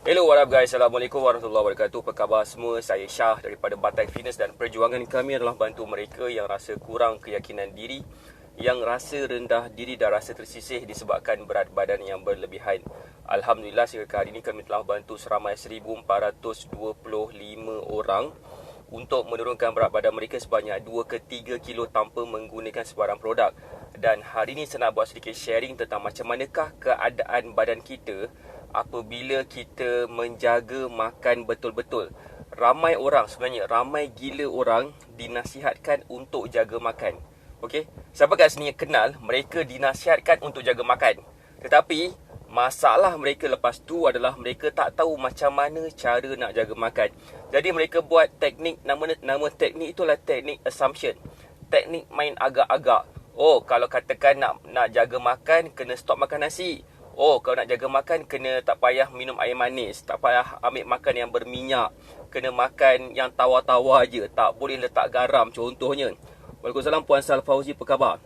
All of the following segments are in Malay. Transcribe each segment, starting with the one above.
Hello, what up guys? Assalamualaikum warahmatullahi wabarakatuh. Apa khabar semua? Saya Syah daripada Batai Fitness dan perjuangan kami adalah bantu mereka yang rasa kurang keyakinan diri, yang rasa rendah diri dan rasa tersisih disebabkan berat badan yang berlebihan. Alhamdulillah, sehingga hari ini kami telah bantu seramai 1425 orang untuk menurunkan berat badan mereka sebanyak 2 ke 3 kilo tanpa menggunakan sebarang produk. Dan hari ini saya nak buat sedikit sharing tentang macam manakah keadaan badan kita apabila kita menjaga makan betul-betul. Ramai orang, sebenarnya ramai gila orang dinasihatkan untuk jaga makan. Okey, siapa kat sini yang kenal mereka dinasihatkan untuk jaga makan, tetapi masalah mereka lepas tu adalah mereka tak tahu macam mana cara nak jaga makan. Jadi mereka buat teknik, nama teknik itulah teknik assumption. Teknik main agak-agak. Oh, kalau katakan nak jaga makan, kena stop makan nasi. Oh, kalau nak jaga makan, kena tak payah minum air manis, tak payah ambil makan yang berminyak, kena makan yang tawar-tawar je, tak boleh letak garam contohnya. Waalaikumsalam Puan Sal Fauzi, apa khabar?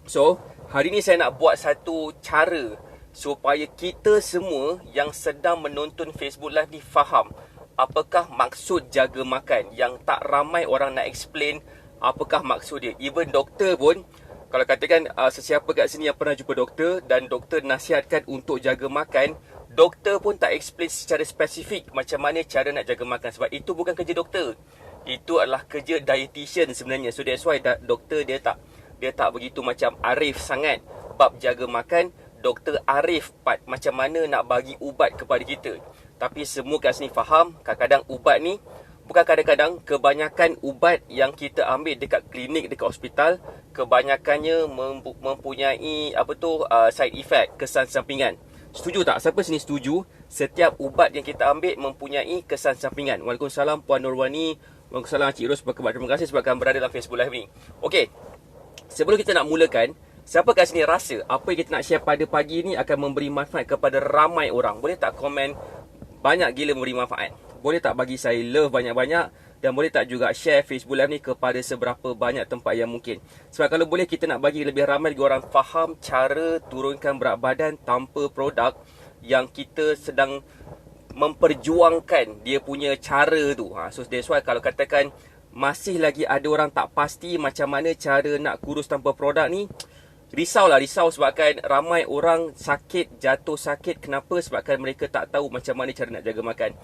So, hari ni saya nak buat satu cara supaya kita semua yang sedang menonton Facebook Live ni faham apakah maksud jaga makan, yang tak ramai orang nak explain apakah maksud dia. Even doktor pun, kalau katakan sesiapa kat sini yang pernah jumpa doktor dan doktor nasihatkan untuk jaga makan, doktor pun tak explain secara spesifik macam mana cara nak jaga makan, sebab itu bukan kerja doktor. Itu adalah kerja dietitian sebenarnya. So that's why doktor dia tak begitu macam arif sangat bab jaga makan. Doktor arif macam mana nak bagi ubat kepada kita. Tapi semua kat sini faham, kadang-kadang ubat ni, bukan kadang-kadang, kebanyakan ubat yang kita ambil dekat klinik, dekat hospital, kebanyakannya mempunyai side effect, kesan sampingan. Setuju tak? Siapa sini setuju setiap ubat yang kita ambil mempunyai kesan sampingan? Waalaikumsalam Puan Nurwani. Waalaikumsalam Cik Ros. Terima kasih sebabkan berada dalam Facebook Live ni. Okey, sebelum kita nak mulakan, siapa kat sini rasa apa yang kita nak share pada pagi ni akan memberi manfaat kepada ramai orang? Boleh tak komen banyak gila memberi manfaat? Boleh tak bagi saya love banyak-banyak? Dan boleh tak juga share Facebook Live ni kepada seberapa banyak tempat yang mungkin? Sebab kalau boleh kita nak bagi lebih ramai lagi orang faham cara turunkan berat badan tanpa produk yang kita sedang memperjuangkan dia punya cara tu. So that's why kalau katakan masih lagi ada orang tak pasti macam mana cara nak kurus tanpa produk ni, risau sebabkan ramai orang jatuh sakit. Kenapa? Sebabkan mereka tak tahu macam mana cara nak jaga makan.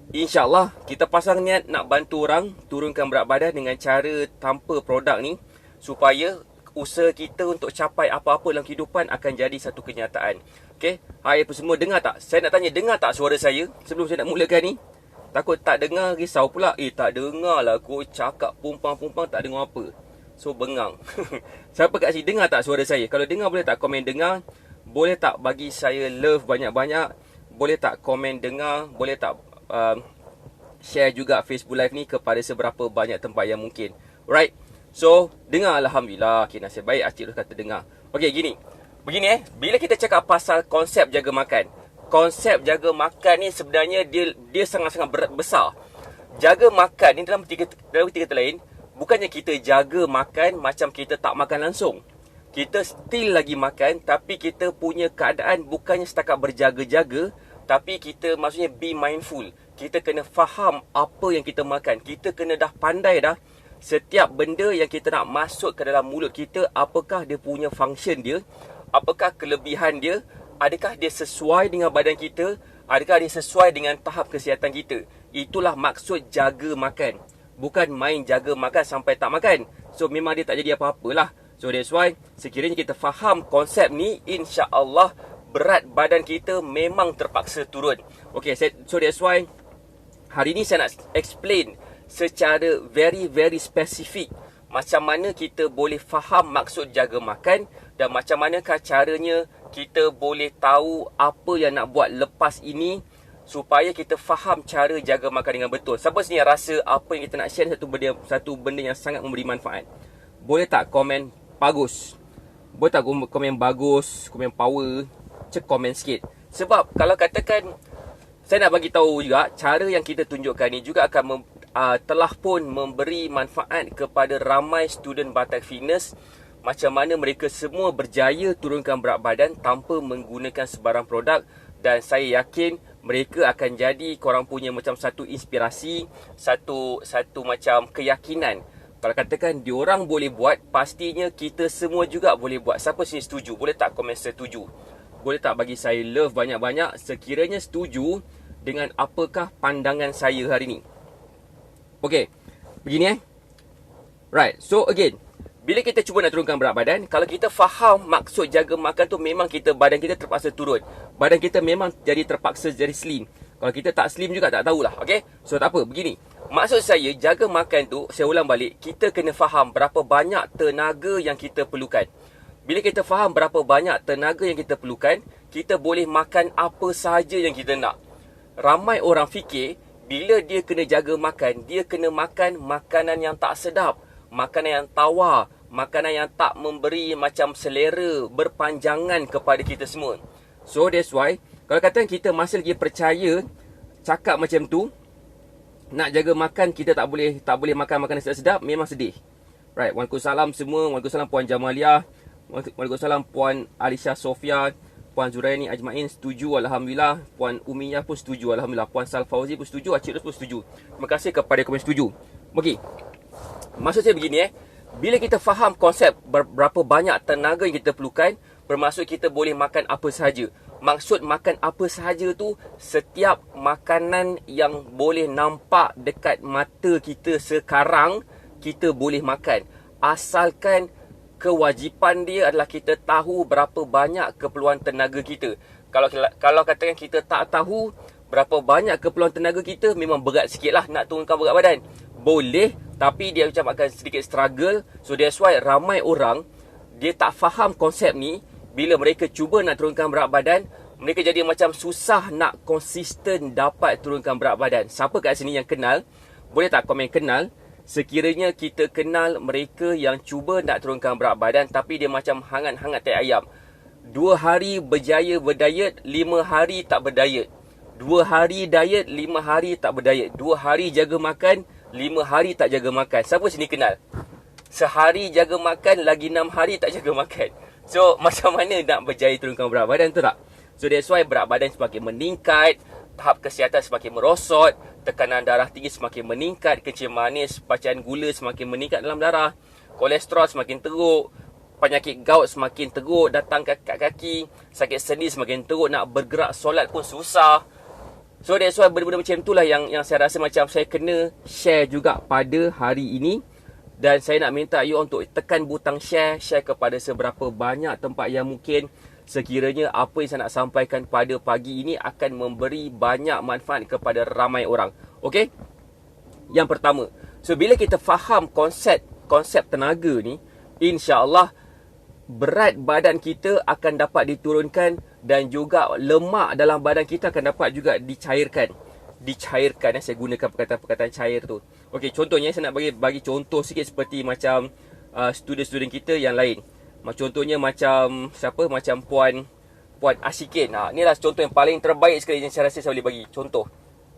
InsyaAllah kita pasang niat nak bantu orang turunkan berat badan dengan cara tanpa produk ni, supaya usaha kita untuk capai apa-apa dalam kehidupan akan jadi satu kenyataan. Okay, hai apa semua, dengar tak? Saya nak tanya, dengar tak suara saya sebelum saya nak mulakan ni? Takut tak dengar, risau pula. Tak dengar lah aku cakap pumpang-pumpang, tak dengar apa. So bengang. Siapa kat sini dengar tak suara saya? Kalau dengar boleh tak komen dengar? Boleh tak bagi saya love banyak-banyak? Boleh tak komen dengar? Boleh tak share juga Facebook Live ni kepada seberapa banyak tempat yang mungkin? Right? So, dengar Alhamdulillah. Okay, nasib baik Acik Ros kata dengar. Okay, begini bila kita cakap pasal konsep jaga makan, konsep jaga makan ni sebenarnya dia sangat-sangat besar. Jaga makan ni dalam tiga kata lain, bukannya kita jaga makan macam kita tak makan langsung. Kita still lagi makan, tapi kita punya keadaan bukannya setakat berjaga-jaga, tapi kita maksudnya be mindful. Kita kena faham apa yang kita makan. Kita kena dah pandai dah setiap benda yang kita nak masuk ke dalam mulut kita, apakah dia punya function dia, apakah kelebihan dia, adakah dia sesuai dengan badan kita, adakah dia sesuai dengan tahap kesihatan kita. Itulah maksud jaga makan. Bukan main jaga makan sampai tak makan. So memang dia tak jadi apa-apalah. So that's why sekiranya kita faham konsep ni, insya-Allah berat badan kita memang terpaksa turun. Okay, so that's why hari ni saya nak explain secara very spesifik macam mana kita boleh faham maksud jaga makan dan macam manakah caranya kita boleh tahu apa yang nak buat lepas ini supaya kita faham cara jaga makan dengan betul. Siapa sini yang rasa apa yang kita nak share satu benda yang sangat memberi manfaat? Boleh tak komen bagus? Boleh tak komen bagus, komen power? Cek komen sikit. Sebab kalau katakan saya nak bagi tahu juga, cara yang kita tunjukkan ni juga akan telah pun memberi manfaat kepada ramai student Batai Fitness macam mana mereka semua berjaya turunkan berat badan tanpa menggunakan sebarang produk, dan saya yakin mereka akan jadi korang punya macam satu inspirasi, satu macam keyakinan. Kalau katakan diorang boleh buat, pastinya kita semua juga boleh buat. Siapa sini setuju? Boleh tak komen setuju? Boleh tak bagi saya love banyak-banyak sekiranya setuju dengan apakah pandangan saya hari ni. Okay, begini Right, so again, bila kita cuba nak turunkan berat badan, kalau kita faham maksud jaga makan tu, memang badan kita terpaksa turun. Badan kita memang terpaksa jadi slim. Kalau kita tak slim juga tak tahulah, okay? So tak apa, begini. Maksud saya, jaga makan tu, saya ulang balik, kita kena faham berapa banyak tenaga yang kita perlukan. Bila kita faham berapa banyak tenaga yang kita perlukan, kita boleh makan apa sahaja yang kita nak. Ramai orang fikir, bila dia kena jaga makan, dia kena makan makanan yang tak sedap, makanan yang tawar, makanan yang tak memberi macam selera berpanjangan kepada kita semua. So that's why, kalau kata kita masih lagi percaya cakap macam tu, nak jaga makan kita tak boleh makan makanan sedap-sedap, memang sedih. Right, Waalaikumsalam semua, Waalaikumsalam Puan Jamaliah, Waalaikumsalam Puan Alisha Sofia, Puan Zuraini Ajmain setuju, Alhamdulillah. Puan Umiyah pun setuju, Alhamdulillah. Puan Sal Fauzi pun setuju, Acik Rus pun setuju. Terima kasih kepada komen setuju. Okey, maksud saya begini bila kita faham konsep berapa banyak tenaga yang kita perlukan, bermaksud kita boleh makan apa sahaja. Maksud makan apa sahaja tu, setiap makanan yang boleh nampak dekat mata kita sekarang, kita boleh makan. Asalkan kewajipan dia adalah kita tahu berapa banyak keperluan tenaga kita. Kalau katakan kita tak tahu berapa banyak keperluan tenaga kita, memang berat sikit lah nak turunkan berat badan. Boleh, tapi dia macam akan sedikit struggle. So that's why ramai orang, dia tak faham konsep ni. Bila mereka cuba nak turunkan berat badan, mereka jadi macam susah nak konsisten dapat turunkan berat badan. Siapa kat sini yang kenal? Boleh tak komen kenal? Sekiranya kita kenal mereka yang cuba nak turunkan berat badan, tapi dia macam hangat-hangat tai ayam. 2 hari berjaya berdiet, 5 hari tak berdiet. 2 hari diet, 5 hari tak berdiet. 2 hari jaga makan, 5 hari tak jaga makan. Siapa sini kenal? Sehari jaga makan, lagi 6 hari tak jaga makan. So, macam mana nak berjaya turunkan berat badan tu tak? So, that's why berat badan semakin meningkat, tahap kesihatan semakin merosot, tekanan darah tinggi semakin meningkat, kencing manis, bacaan gula semakin meningkat dalam darah, kolesterol semakin teruk, penyakit gout semakin teruk datang kat kaki, sakit sendi semakin teruk, nak bergerak solat pun susah. So that's why benda-benda macam itulah yang saya rasa macam saya kena share juga pada hari ini. Dan saya nak minta you untuk tekan butang share kepada seberapa banyak tempat yang mungkin. Sekiranya apa yang saya nak sampaikan pada pagi ini akan memberi banyak manfaat kepada ramai orang. Okey? Yang pertama, so bila kita faham konsep tenaga ni, insya-Allah berat badan kita akan dapat diturunkan dan juga lemak dalam badan kita akan dapat juga dicairkan. Saya gunakan perkataan cair tu. Okey, contohnya saya nak bagi contoh sikit seperti macam student-student kita yang lain. Contohnya macam siapa? Macam Puan Ashikin. Inilah contoh yang paling terbaik sekali yang saya rasa saya boleh bagi contoh.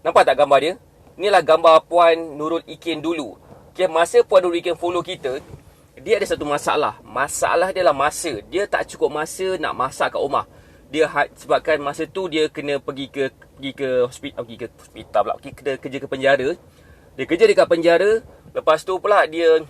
Nampak tak gambar dia? Inilah gambar Puan Nurul Ikin dulu. Okay, masa Puan Nurul Ikin follow kita, dia ada satu masalah. Masalah dia lah masa. Dia tak cukup masa nak masak kat rumah. Dia sebabkan masa tu dia kena pergi ke hospital pula. Kerja ke penjara. Dia kerja dekat penjara. Lepas tu pula dia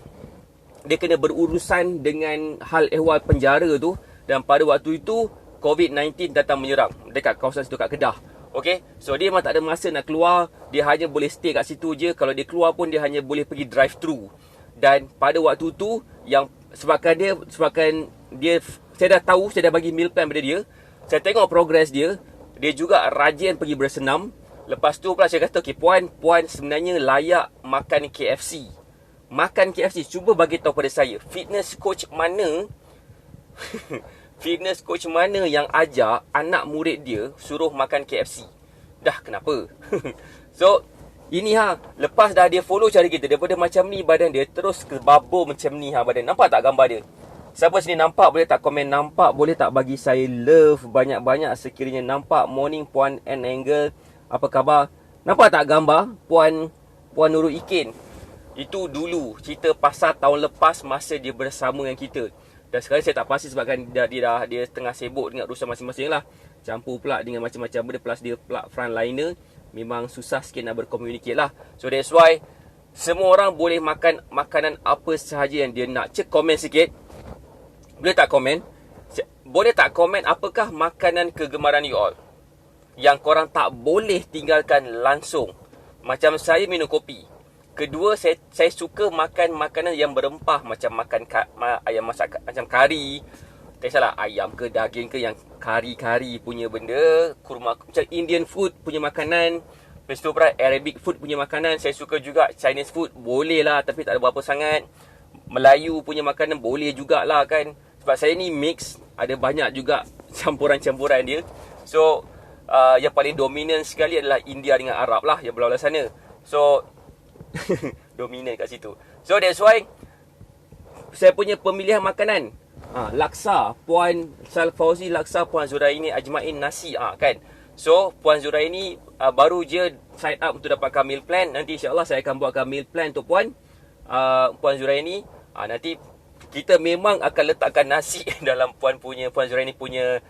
kena berurusan dengan hal ehwal penjara tu. Dan pada waktu itu COVID-19 datang menyerang dekat kawasan situ kat Kedah. Okay, so dia memang tak ada masa nak keluar. Dia hanya boleh stay kat situ je. Kalau dia keluar pun dia hanya boleh pergi drive-thru. Dan pada waktu tu yang sebabkan dia saya dah tahu, saya dah bagi meal plan pada dia. Saya tengok progress dia. Dia juga rajin pergi bersenam. Lepas tu pula saya kata, okay, puan sebenarnya layak makan KFC. Makan KFC. Cuba bagi tahu pada saya, fitness coach mana fitness coach mana yang ajar anak murid dia suruh makan KFC? Dah kenapa? So, ini lepas dah dia follow cara kita, daripada macam ni badan dia terus ke babur macam ni badan. Nampak tak gambar dia? Siapa sini nampak boleh tak komen nampak, boleh tak bagi saya love banyak-banyak sekiranya nampak. Morning Puan N Angle, apa khabar? Nampak tak gambar Puan Nurul Ikin? Itu dulu cerita pasal tahun lepas masa dia bersama dengan kita. Dan sekarang saya tak pasti sebabkan dia tengah sibuk dengan urusan masing-masing lah. campur pula dengan macam-macam benda, plus dia pula frontliner, memang susah sikit nak berkomunikasi lah. So that's why semua orang boleh makan makanan apa sahaja yang dia nak. Cek komen sikit. Boleh tak komen? Boleh tak komen apakah makanan kegemaran you all yang korang tak boleh tinggalkan langsung? Macam saya minum kopi. Kedua, saya suka makan makanan yang berempah, macam makan ayam masak macam kari. Tak salah, ayam ke daging ke yang kari-kari punya benda, kurma macam Indian food punya makanan. Lepas tu pula Arabic food punya makanan. Saya suka juga Chinese food, boleh lah tapi tak ada berapa sangat. Melayu punya makanan boleh jugalah kan. Sebab saya ni mix, ada banyak juga campuran-campuran dia. So yang paling dominan sekali adalah India dengan Arab lah, yang belah-belah sana. So dominan kat situ. So that's why saya punya pemilihan makanan, laksa, Puan Sal Fauzi laksa, Puan Zuraini Ajmain nasi, kan. So Puan Zuraini baru je sign up untuk dapatkan meal plan. Nanti insyaAllah saya akan buatkan meal plan untuk Puan Zuraini. Nanti kita memang akan letakkan nasi dalam Puan Zuraini punya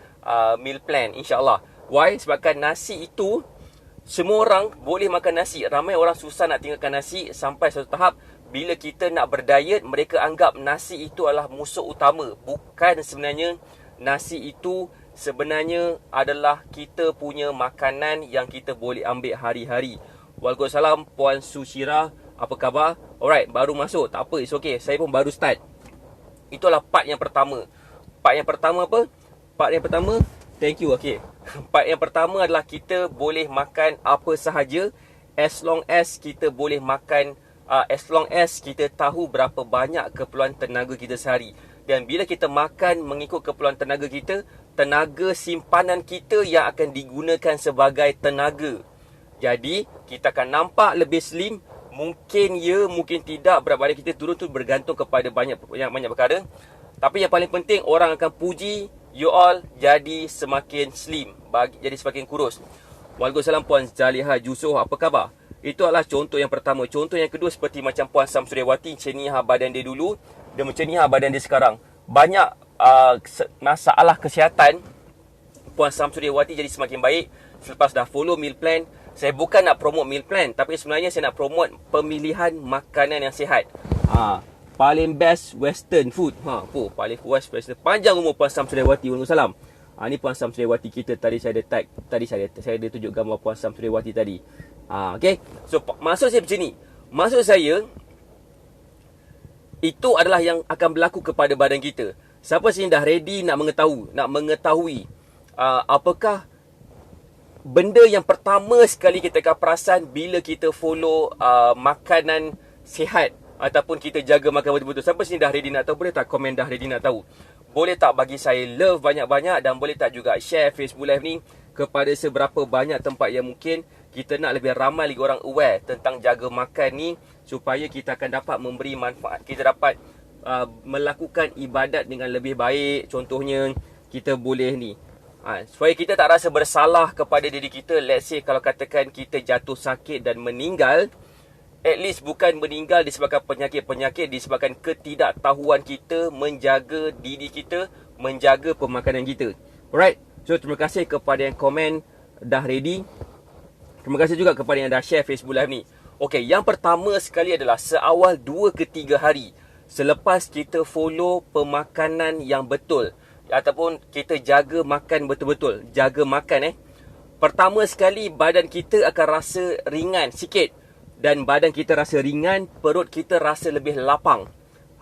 meal plan, insyaAllah. Why? Sebabkan nasi itu semua orang boleh makan nasi. Ramai orang susah nak tinggalkan nasi sampai satu tahap bila kita nak berdiet, mereka anggap nasi itu adalah musuh utama. Bukan sebenarnya. Nasi itu sebenarnya adalah kita punya makanan yang kita boleh ambil hari-hari. Waalaikumsalam Puan Sushira, apa khabar? Alright, baru masuk, tak apa, it's okay. Saya pun baru start. Itulah part yang pertama. Part yang pertama apa? Part yang pertama, thank you, okay. Part yang pertama adalah kita boleh makan apa sahaja as long as kita boleh makan, as long as kita tahu berapa banyak keperluan tenaga kita sehari. Dan bila kita makan mengikut keperluan tenaga kita, tenaga simpanan kita yang akan digunakan sebagai tenaga. Jadi kita akan nampak lebih slim. Mungkin ya, mungkin tidak. Berat badan kita turun tu bergantung kepada banyak perkara. Tapi yang paling penting, orang akan puji you all jadi semakin slim, jadi semakin kurus. Waalaikumsalam Puan Zaliha Jusoh, apa khabar? Itu adalah contoh yang pertama. Contoh yang kedua seperti macam Puan Samsuriawati, ceniha badan dia dulu dan ceniha badan dia sekarang. Banyak masalah kesihatan Puan Samsuriawati jadi semakin baik selepas dah follow meal plan. Saya bukan nak promote meal plan, tapi sebenarnya saya nak promote pemilihan makanan yang sihat. Paling best western food. Paling best western. Panjang umur Puan Samsuriawati. Waalaikumsalam. Ni Puan Samsuriawati kita tadi saya ada tag. Tadi saya ada tunjuk gambar Puan Samsuriawati tadi. Okay. So maksud saya macam ni. Maksud saya, itu adalah yang akan berlaku kepada badan kita. Siapa sini dah ready nak mengetahui apakah benda yang pertama sekali kita akan perasan bila kita follow makanan sihat ataupun kita jaga makan betul-betul. Siapa sini dah ready nak tahu? Boleh tak komen dah ready nak tahu? Boleh tak bagi saya love banyak-banyak, dan boleh tak juga share Facebook Live ni kepada seberapa banyak tempat yang mungkin kita nak lebih ramai lagi orang aware tentang jaga makan ni, supaya kita akan dapat memberi manfaat. Kita dapat melakukan ibadat dengan lebih baik. Contohnya kita boleh ni, supaya kita tak rasa bersalah kepada diri kita. Let's say kalau katakan kita jatuh sakit dan meninggal, at least bukan meninggal disebabkan penyakit-penyakit, disebabkan ketidaktahuan kita menjaga diri kita, menjaga pemakanan kita. Alright, so terima kasih kepada yang komen dah ready. Terima kasih juga kepada yang dah share Facebook Live ni. Okay, yang pertama sekali adalah seawal 2 ke 3 hari selepas kita follow pemakanan yang betul, ataupun kita jaga makan betul-betul. Jaga makan pertama sekali badan kita akan rasa ringan sikit. Dan badan kita rasa ringan, perut kita rasa lebih lapang.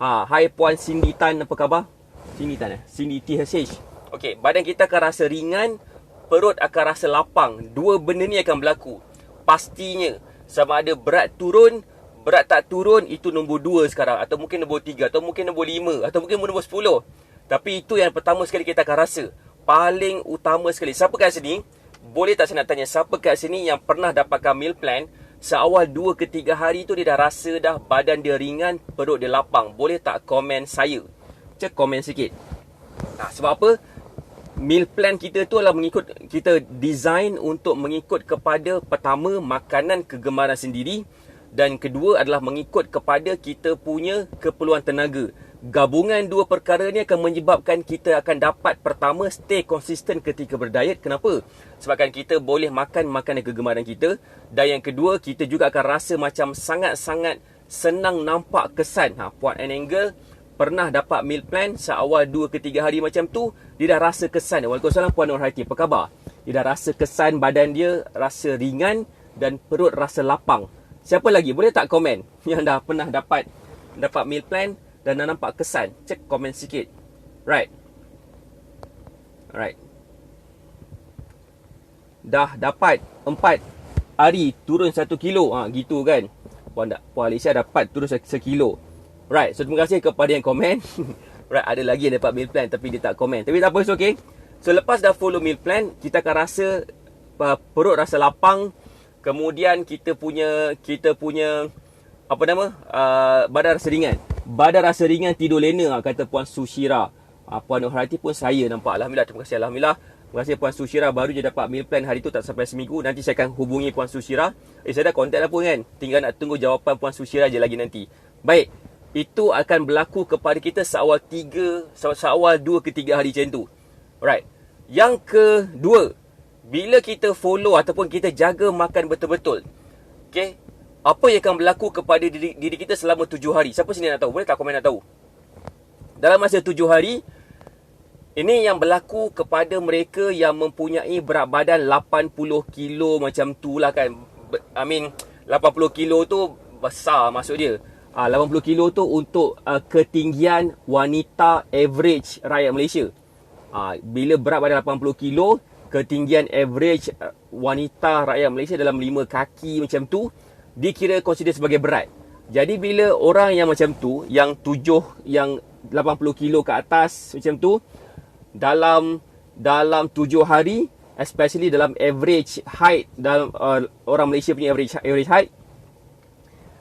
Hai Puan Cindy Tan, apa khabar? Cindy Tan Cindy THH. Okey, badan kita akan rasa ringan, perut akan rasa lapang. Dua benda ni akan berlaku. Pastinya, sama ada berat turun, berat tak turun, itu nombor 2 sekarang. Atau mungkin nombor 3, atau mungkin nombor 5, atau mungkin nombor 10. Tapi itu yang pertama sekali kita akan rasa. Paling utama sekali. Siapa kat sini? Boleh tak saya nak tanya, siapa kat sini yang pernah dapatkan meal plan, seawal 2 ke 3 hari tu dia dah rasa dah badan dia ringan, perut dia lapang? Boleh tak komen saya? Cek komen sikit. Sebab apa? Meal plan kita tu adalah mengikut, kita design untuk mengikut kepada, pertama, makanan kegemaran sendiri, dan kedua adalah mengikut kepada kita punya keperluan tenaga. Gabungan dua perkara ni akan menyebabkan kita akan dapat, pertama, stay konsisten ketika berdiet. Kenapa? Sebabkan kita boleh makan makanan kegemaran kita. Dan yang kedua, kita juga akan rasa macam sangat-sangat senang nampak kesan. Puan and Angle pernah dapat meal plan seawal 2 ke 3 hari macam tu, dia dah rasa kesan. Waalaikumsalam Puan Nurhati, apa khabar? Dia dah rasa kesan, badan dia rasa ringan dan perut rasa lapang. Siapa lagi? Boleh tak komen yang dah pernah dapat meal plan dan dah nampak kesan? Cek komen sikit. Right. Alright. Dah dapat 4 hari turun 1 kilo. Gitu kan. Puan Alicia dapat turun 1 kilo. Right. So terima kasih kepada yang komen. Right, ada lagi yang dapat meal plan tapi dia tak komen. Tapi tak apa, it's okay. So lepas dah follow meal plan, kita akan rasa perut rasa lapang. Kemudian kita punya apa nama? Badan rasa ringan. Badan rasa ringan, tidur lena, kata Puan Sushira. Puan Nurhati pun saya nampak. Alhamdulillah, terima kasih. Alhamdulillah. Terima kasih Puan Sushira. Baru je dapat meal plan hari tu, tak sampai seminggu. Nanti saya akan hubungi Puan Sushira. Saya dah kontak dah pun kan. Tinggal nak tunggu jawapan Puan Sushira je lagi nanti. Baik. Itu akan berlaku kepada kita seawal 2 ke 3 hari macam tu. Alright. Yang kedua, bila kita follow ataupun kita jaga makan betul-betul. Okay. Apa yang akan berlaku kepada diri kita selama 7 hari? Siapa sini nak tahu? Boleh tak komen nak tahu? Dalam masa 7 hari, ini yang berlaku kepada mereka yang mempunyai berat badan 80 kilo macam tu lah kan. 80 kilo tu besar maksud dia. 80 kilo tu untuk ketinggian wanita average rakyat Malaysia. Bila berat badan 80 kilo, ketinggian average wanita rakyat Malaysia dalam 5 kaki macam tu, dikira consider sebagai berat. Jadi bila orang yang macam tu, yang 80 kilo ke atas macam tu, dalam 7 hari, especially dalam average height, dalam orang Malaysia punya average height,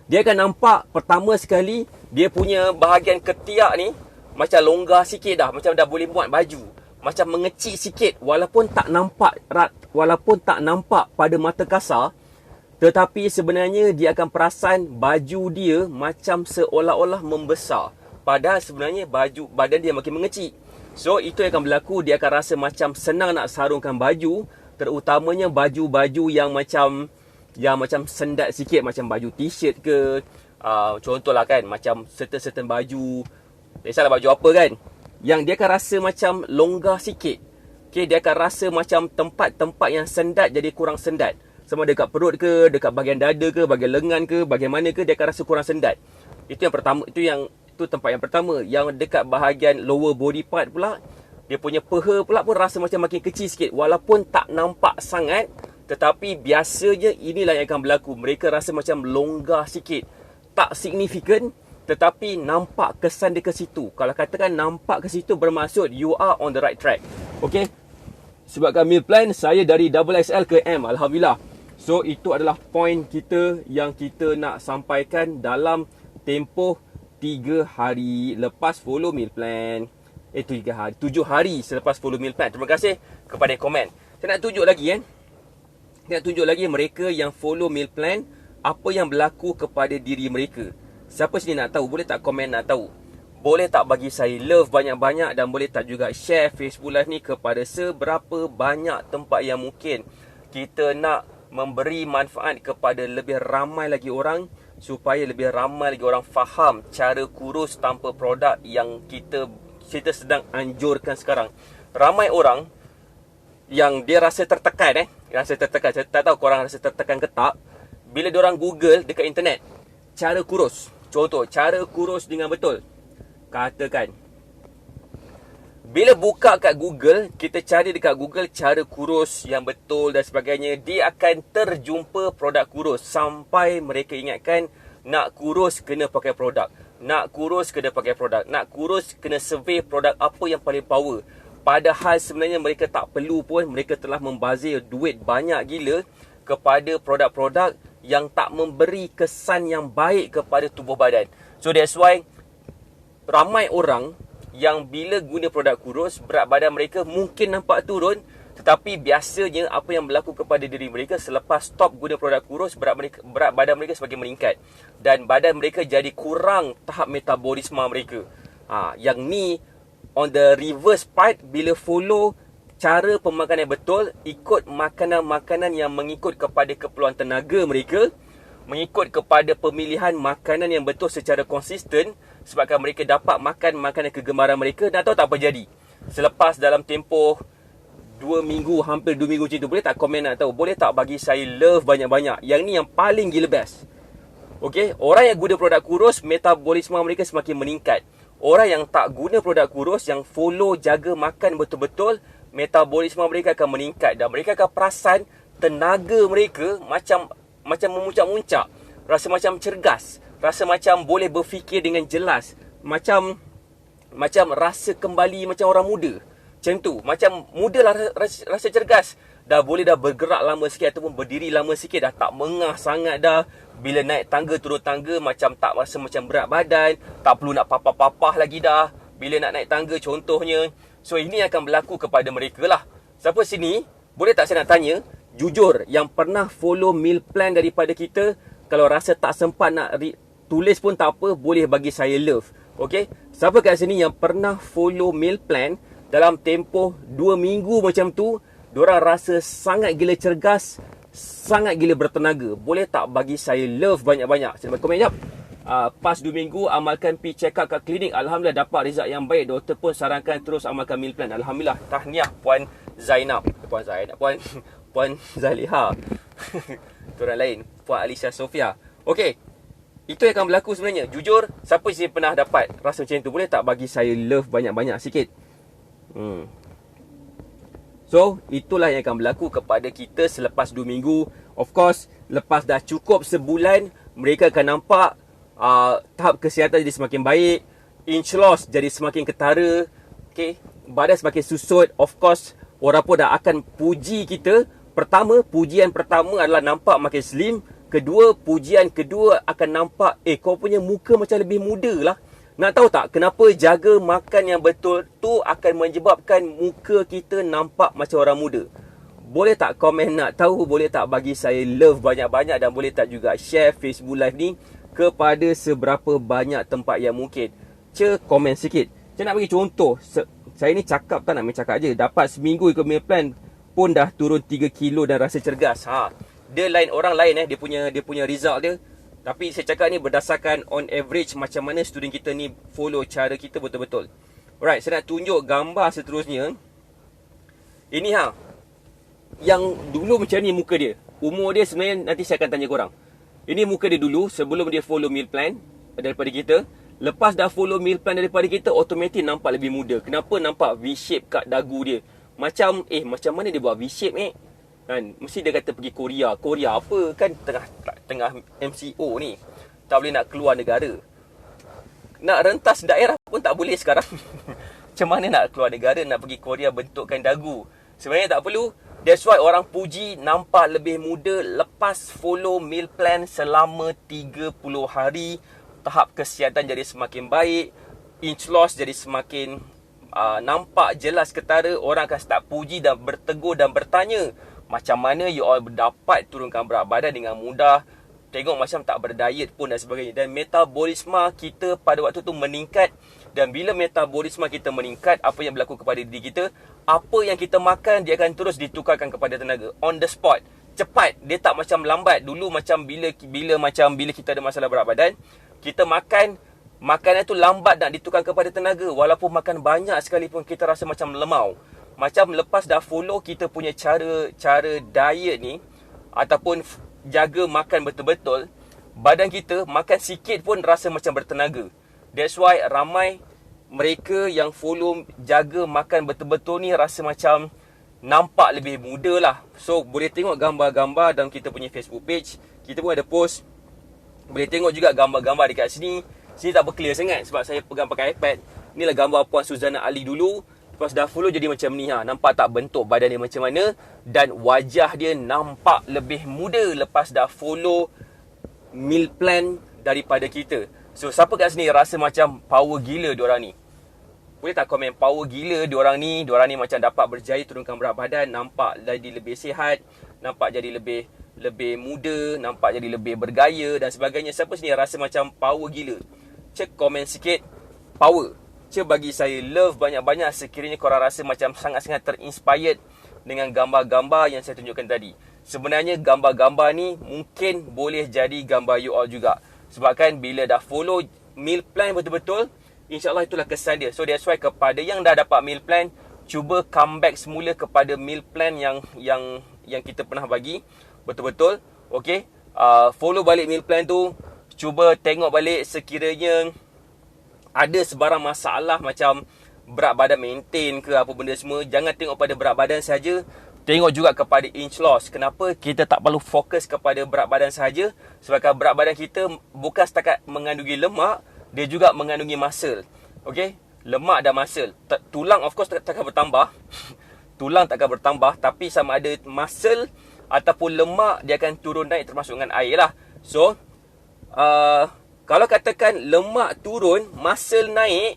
dia akan nampak pertama sekali dia punya bahagian ketiak ni macam longgar sikit dah, macam dah boleh muat baju, macam mengecil sikit, walaupun tak nampak pada mata kasar. Tetapi sebenarnya dia akan perasan baju dia macam seolah-olah membesar. Padahal sebenarnya badan dia makin mengecil. So itu yang akan berlaku, dia akan rasa macam senang nak sarungkan baju. Terutamanya baju-baju yang macam sendat sikit, macam baju t-shirt ke. Contohlah kan, macam certain baju, biasalah baju apa kan, yang dia akan rasa macam longgar sikit. Okay, dia akan rasa macam tempat-tempat yang sendat jadi kurang sendat. Sama dekat perut ke, dekat bahagian dada ke, bahagian lengan ke, bahagian mana ke, dia akan rasa kurang sendat. Itu yang pertama, itu tempat yang pertama. Yang dekat bahagian lower body part pula, dia punya peha pula pun rasa macam makin kecil sikit. Walaupun tak nampak sangat, tetapi biasanya inilah yang akan berlaku. Mereka rasa macam longgar sikit. Tak signifikan, tetapi nampak kesan dia ke situ. Kalau katakan nampak ke situ, bermaksud you are on the right track. Okay? Sebabkan meal plan, saya dari XXL ke M. Alhamdulillah. So, itu adalah poin kita yang kita nak sampaikan dalam tempoh 3 hari lepas follow meal plan. 7 hari selepas follow meal plan. Terima kasih kepada komen. Saya nak tunjuk lagi Saya nak tunjuk lagi mereka yang follow meal plan, apa yang berlaku kepada diri mereka. Siapa sini nak tahu? Boleh tak komen nak tahu? Boleh tak bagi saya love banyak-banyak, dan boleh tak juga share Facebook Live ni kepada seberapa banyak tempat yang mungkin. Kita nak memberi manfaat kepada lebih ramai lagi orang, supaya lebih ramai lagi orang faham cara kurus tanpa produk yang kita sedang anjurkan sekarang. Ramai orang yang dia rasa tertekan saya tak tahu korang rasa tertekan ke tak, bila diorang Google dekat internet cara kurus. Contoh, cara kurus dengan betul. Katakan, bila buka kat Google, kita cari dekat Google cara kurus yang betul dan sebagainya, dia akan terjumpa produk kurus. Sampai mereka ingatkan, nak kurus kena pakai produk, nak kurus kena pakai produk, nak kurus kena survey produk apa yang paling power. Padahal sebenarnya mereka tak perlu pun. Mereka telah membazir duit banyak gila kepada produk-produk yang tak memberi kesan yang baik kepada tubuh badan. So that's why ramai orang yang bila guna produk kurus, berat badan mereka mungkin nampak turun, tetapi biasanya apa yang berlaku kepada diri mereka selepas stop guna produk kurus, berat badan mereka semakin meningkat dan badan mereka jadi kurang tahap metabolisme mereka. Yang ni on the reverse part, bila follow cara pemakanan yang betul, ikut makanan-makanan yang mengikut kepada keperluan tenaga mereka, mengikut kepada pemilihan makanan yang betul secara konsisten, sebabkan mereka dapat makan makanan kegemaran mereka. Dan tahu tak apa jadi? Selepas dalam tempoh 2 minggu, hampir 2 minggu macam tu, boleh tak komen nak tahu? Boleh tak bagi saya love banyak-banyak? Yang ni yang paling gila best. Okay, orang yang guna produk kurus, metabolisme mereka semakin meningkat. Orang yang tak guna produk kurus, yang follow jaga makan betul-betul, metabolisme mereka akan meningkat. Dan mereka akan perasan tenaga mereka macam memuncak-muncak. Rasa macam cergas, rasa macam boleh berfikir dengan jelas, macam rasa kembali macam orang muda. Macam tu, macam muda lah, rasa cergas. Dah boleh dah bergerak lama sikit ataupun berdiri lama sikit, dah tak mengah sangat dah. Bila naik tangga, turun tangga, macam tak rasa macam berat badan, tak perlu nak papah-papah lagi dah bila nak naik tangga contohnya. So ini akan berlaku kepada mereka lah. Siapa sini, boleh tak saya nak tanya, jujur, yang pernah follow meal plan daripada kita, kalau rasa tak sempat nak tulis pun tak apa, boleh bagi saya love. Okay, siapa kat sini yang pernah follow meal plan dalam tempoh 2 minggu macam tu, diorang rasa sangat gila cergas, sangat gila bertenaga? Boleh tak bagi saya love banyak-banyak? Saya komen sekejap. Pas 2 minggu amalkan pergi check up kat klinik, Alhamdulillah dapat result yang baik. Doktor pun sarankan terus amalkan meal plan. Alhamdulillah. Tahniah Puan Zainab. Puan Zaliha. Itu orang lain, Puan Alicia Sofia. Okey, itu yang akan berlaku sebenarnya. Jujur, siapa sih pernah dapat rasa macam tu? Boleh tak bagi saya love banyak-banyak sikit? So, itulah yang akan berlaku kepada kita selepas 2 minggu. Of course, lepas dah cukup sebulan, mereka akan nampak tahap kesihatan jadi semakin baik, inch loss jadi semakin ketara, okay? Badan semakin susut. Of course, orang pun dah akan puji kita. Pujian pertama adalah nampak makin slim. Pujian kedua akan nampak, kau punya muka macam lebih muda lah. Nak tahu tak kenapa jaga makan yang betul tu akan menyebabkan muka kita nampak macam orang muda? Boleh tak komen nak tahu? Boleh tak bagi saya love banyak-banyak? Dan boleh tak juga share Facebook Live ni kepada seberapa banyak tempat yang mungkin? Komen sikit. Saya nak bagi contoh. Saya ni cakap tak nak main cakap je. Dapat seminggu ikut meal plan pun dah turun 3 kilo dan rasa cergas. Dia lain, orang lain dia punya result dia. Tapi saya cakap ni berdasarkan on average macam mana student kita ni follow cara kita betul-betul. Alright, saya nak tunjuk gambar seterusnya. Ini yang dulu macam ni muka dia. Umur dia sebenarnya nanti saya akan tanya korang. Ini muka dia dulu sebelum dia follow meal plan daripada kita. Lepas dah follow meal plan daripada kita, automatic nampak lebih muda. Kenapa nampak V-shape kat dagu dia? Macam mana dia buat V-shape kan? Mesti dia kata pergi Korea. Korea apa? Kan tengah MCO ni. Tak boleh nak keluar negara. Nak rentas daerah pun tak boleh sekarang. Macam mana nak keluar negara, nak pergi Korea bentukkan dagu? Sebenarnya tak perlu. That's why orang puji nampak lebih muda lepas follow meal plan selama 30 hari. Tahap kesihatan jadi semakin baik. Inch loss jadi semakin nampak jelas ketara. Orang akan start puji dan bertegur dan bertanya, macam mana you all dapat turunkan berat badan dengan mudah? Tengok macam tak berdiet pun dan sebagainya. Dan metabolisme kita pada waktu tu meningkat. Dan bila metabolisme kita meningkat, apa yang berlaku kepada diri kita? Apa yang kita makan, dia akan terus ditukarkan kepada tenaga. On the spot. Cepat. Dia tak macam lambat. Dulu macam bila kita ada masalah berat badan, kita makan, makanan tu lambat nak ditukar kepada tenaga. Walaupun makan banyak sekalipun, kita rasa macam lemau. Macam lepas dah follow kita punya cara diet ni, ataupun jaga makan betul-betul, badan kita makan sikit pun rasa macam bertenaga. That's why ramai mereka yang follow jaga makan betul-betul ni rasa macam nampak lebih muda lah. So boleh tengok gambar-gambar dalam kita punya Facebook page. Kita pun ada post. Boleh tengok juga gambar-gambar dekat sini. Sini tak berclear sangat sebab saya pegang pakai iPad. Inilah gambar Puan Suzana Ali dulu. Lepas dah follow jadi macam ni. Nampak tak bentuk badan dia macam mana? Dan wajah dia nampak lebih muda lepas dah follow meal plan daripada kita. So siapa kat sini rasa macam power gila diorang ni? Boleh tak komen power gila diorang ni? Diorang ni macam dapat berjaya turunkan berat badan. Nampak jadi lebih sihat. Nampak jadi lebih muda. Nampak jadi lebih bergaya dan sebagainya. Siapa sini rasa macam power gila? Cek komen sikit. Power. baca bagi saya, love banyak-banyak sekiranya korang rasa macam sangat-sangat terinspired dengan gambar-gambar yang saya tunjukkan tadi. Sebenarnya gambar-gambar ni mungkin boleh jadi gambar you all juga. Sebabkan bila dah follow meal plan betul-betul, InsyaAllah itulah kesan dia. So that's why kepada yang dah dapat meal plan, cuba come back semula kepada meal plan yang kita pernah bagi betul-betul. Okay, follow balik meal plan tu. Cuba tengok balik sekiranya ada sebarang masalah macam berat badan maintain ke apa benda semua. Jangan tengok pada berat badan saja, tengok juga kepada inch loss. Kenapa kita tak perlu fokus kepada berat badan saja? Sebab berat badan kita bukan setakat mengandungi lemak, dia juga mengandungi muscle. Okay, lemak dan muscle. Tulang of course takkan bertambah. Tulang takkan bertambah, tapi sama ada muscle ataupun lemak, dia akan turun naik termasuk dengan air lah. So kalau katakan lemak turun, muscle naik,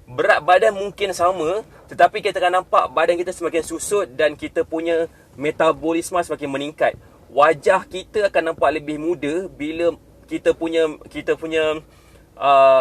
berat badan mungkin sama, tetapi kita akan nampak badan kita semakin susut dan kita punya metabolisme semakin meningkat. Wajah kita akan nampak lebih muda bila kita punya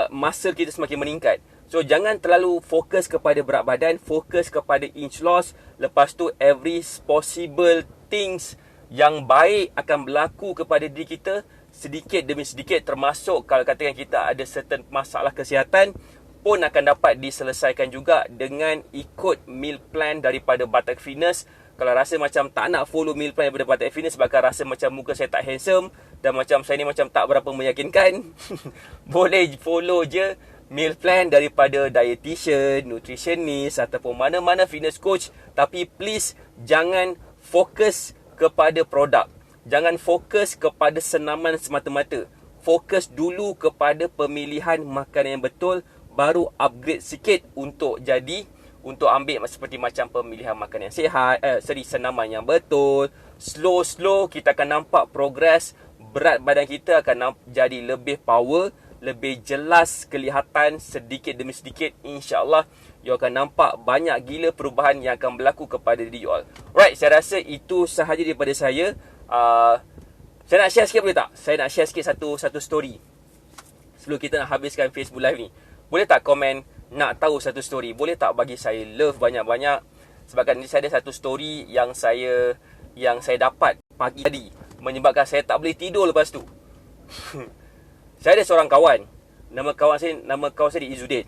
muscle kita semakin meningkat. So jangan terlalu fokus kepada berat badan, fokus kepada inch loss. Lepas tu every possible things yang baik akan berlaku kepada diri kita sedikit demi sedikit, termasuk kalau katakan kita ada certain masalah kesihatan pun akan dapat diselesaikan juga dengan ikut meal plan daripada Batak Fitness. Kalau rasa macam tak nak follow meal plan daripada Batak Fitness sebabkan rasa macam muka saya tak handsome dan macam saya ni macam tak berapa meyakinkan, boleh follow je meal plan daripada dietitian, nutritionist ataupun mana-mana fitness coach. Tapi please jangan fokus kepada produk. Jangan fokus kepada senaman semata-mata. Fokus dulu kepada pemilihan makanan yang betul, baru upgrade sikit untuk ambil seperti macam pemilihan makanan yang sihat, senaman yang betul. Slow kita akan nampak progress. Berat badan kita akan jadi lebih power, lebih jelas kelihatan sedikit demi sedikit. InsyaAllah you akan nampak banyak gila perubahan yang akan berlaku kepada diri you all. Right, saya rasa itu sahaja daripada saya. Saya nak share sikit boleh tak? Saya nak share sikit satu story sebelum kita nak habiskan Facebook Live ni. Boleh tak komen nak tahu satu story? Boleh tak bagi saya love banyak-banyak? Sebabkan ni saya ada satu story yang saya dapat pagi tadi, menyebabkan saya tak boleh tidur lepas tu. Saya ada seorang kawan. Nama kawan saya Izzuddin.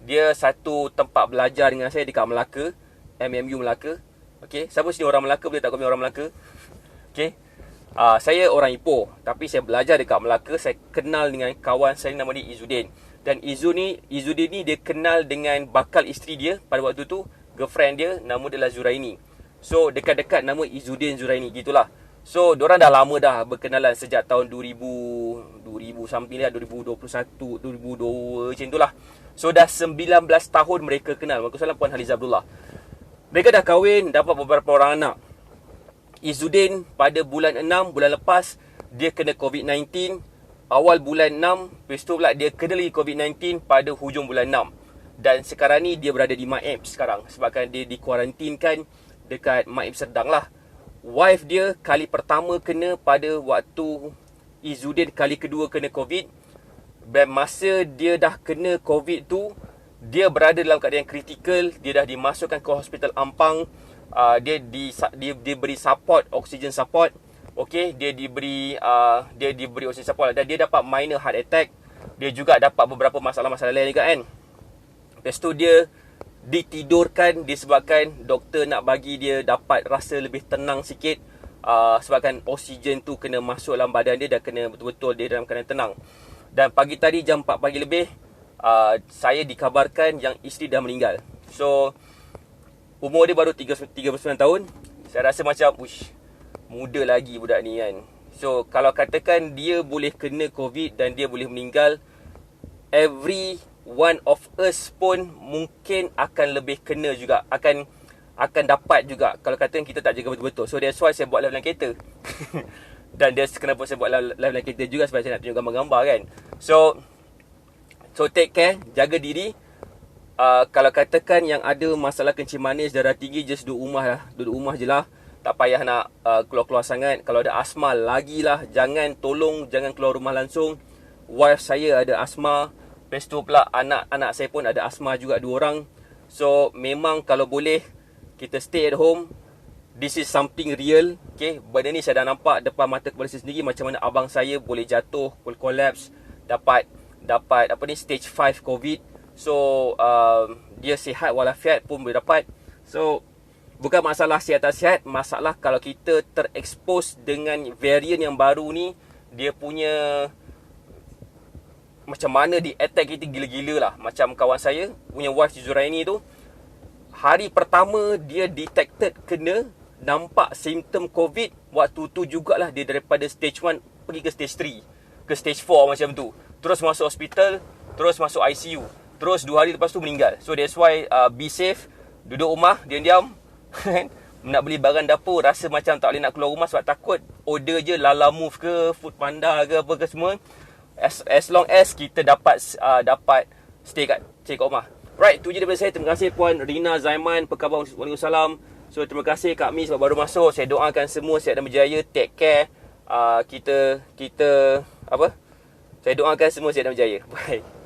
Dia satu tempat belajar dengan saya dekat Melaka, MMU Melaka. Okey, siapa sini orang Melaka? Boleh tak komen orang Melaka? Okey. Saya orang Ipoh, tapi saya belajar dekat Melaka. Saya kenal dengan kawan saya nama dia Izzuddin. Dan Izzuddin ni dia kenal dengan bakal isteri dia pada waktu tu, girlfriend dia, nama dia lah Zuraini. So dekat-dekat nama Izzuddin Zuraini gitulah. So diorang dah lama dah berkenalan sejak tahun 2000 something lah, 2021, 2002 macam tu lah. So dah 19 tahun mereka kenal. Waalaikumsalam Puan Haliza Abdullah. Mereka dah kahwin, dapat beberapa orang anak. Izzuddin pada bulan 6, bulan lepas, dia kena COVID-19. Awal bulan 6, lepas tu pula dia kena lagi COVID-19 pada hujung bulan 6. Dan sekarang ni dia berada di Maib sekarang, sebabkan dia dikuarantinkan dekat Maib Serdang lah. Wife dia kali pertama kena pada waktu Izzuddin kali kedua kena COVID. Dan masa dia dah kena COVID tu, dia berada dalam keadaan kritikal. Dia dah dimasukkan ke hospital Ampang. Dia diberi support, oxygen support. Okey, dia diberi oxygen support dan dia dapat minor heart attack. Dia juga dapat beberapa masalah-masalah lain juga kan. Lepas tu dia ditidurkan disebabkan doktor nak bagi dia dapat rasa lebih tenang sikit. Sebabkan oksigen tu kena masuk dalam badan dia dan kena betul-betul dia dalam keadaan tenang. Dan pagi tadi jam 4 pagi lebih, saya dikabarkan yang isteri dah meninggal. So umur dia baru 39 tahun. Saya rasa macam muda lagi budak ni kan. So kalau katakan dia boleh kena COVID dan dia boleh meninggal, every one of us pun mungkin akan lebih kena juga, akan dapat juga kalau katakan kita tak jaga betul-betul. So that's why saya buat live dalam kereta. Dan kenapa saya buat live dalam kereta juga, sebab saya nak tunjuk gambar-gambar kan. So take care, jaga diri. Kalau katakan yang ada masalah kencing manis, darah tinggi, just duduk rumah je lah. Tak payah nak keluar-keluar sangat. Kalau ada asma lagilah, jangan keluar rumah langsung. Wife saya ada asma. Lepas tu pula anak-anak saya pun ada asma juga 2 orang. So memang kalau boleh kita stay at home. This is something real. Okay, benda ni saya dah nampak depan mata kepala saya sendiri, macam mana abang saya boleh jatuh, boleh collapse, dapat apa ni, stage 5 COVID. So dia sihat walafiat pun boleh dapat. So bukan masalah sihat tak sihat, masalah kalau kita terexpose dengan varian yang baru ni, dia punya macam mana di attack kita gila-gila lah. Macam kawan saya punya wife Zuraini tu, hari pertama dia detected kena, nampak simptom COVID, waktu tu jugalah dia daripada stage 1 pergi ke stage 3, ke stage 4 macam tu. Terus masuk hospital, terus masuk ICU, terus 2 hari lepas tu meninggal. So that's why be safe, duduk rumah diam-diam. Nak beli barang dapur rasa macam tak boleh nak keluar rumah sebab takut, order je Lala Move ke Food Panda ke apa ke semua. As long as kita dapat stay kat rumah. Right, tu je daripada saya. Terima kasih Puan Rina Zaiman, apa khabar? Waalaikumsalam. So terima kasih Kak Mi sebab baru masuk. Saya doakan semua sihat dan berjaya. Take care. Kita apa? Saya doakan semua sihat dan berjaya. Bye.